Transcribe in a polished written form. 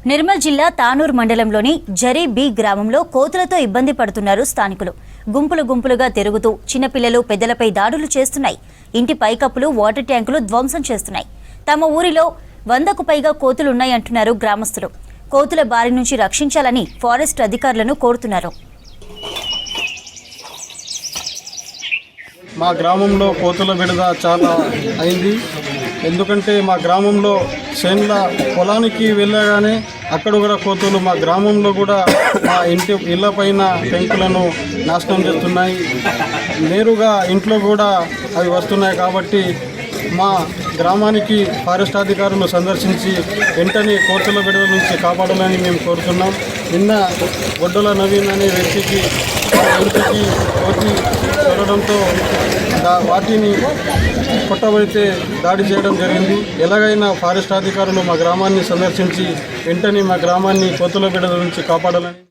నిర్మల్ జిల్లా తానూర్ మండలంలోని జరీ బి గ్రామంలో కోతులతో ఇబ్బంది పడుతున్నారు స్థానికులు. గుంపులు గుంపులుగా తిరుగుతూ చిన్నపిల్లలు పెద్దలపై దాడులు చేస్తున్నాయి. ఇంటి పైకప్పులు వాటర్ ట్యాంకులు ధ్వంసం చేస్తున్నాయి. తమ ఊరిలో 100కు పైగా కోతులున్నాయంటున్నారు గ్రామస్తులు. కోతుల బారి నుంచి రక్షించాలని ఫారెస్ట్ అధికారులను కోరుతున్నారు. మా గ్రామంలో కోతుల విడుదల చాలా అయింది. ఎందుకంటే మా గ్రామంలో చేన్ల పొలానికి వెళ్ళగానే అక్కడ కూడా కోతులు మా గ్రామంలో కూడా మా ఇళ్ళ పైన పెంకులను నాశనం చేస్తున్నాయి. నేరుగా ఇంట్లో కూడా అవి వస్తున్నాయి. కాబట్టి మా గ్రామానికి ఫారెస్ట్ అధికారులు సందర్శించి వెంటనే కోతుల విడుదల నుంచి కాపాడాలని మేము కోరుతున్నాం. నిన్న గొడ్డల నవీన్ అనే వ్యక్తికి ఇంటికి కోతి చొరడంతో వాటిని కొట్టబడితే దాడి చేయడం జరిగింది. ఎలాగైనా ఫారెస్ట్ అధికారులు మా గ్రామాన్ని సందర్శించి వెంటనే మా గ్రామాన్ని కోతుల విడుదల నుంచి కాపాడాలని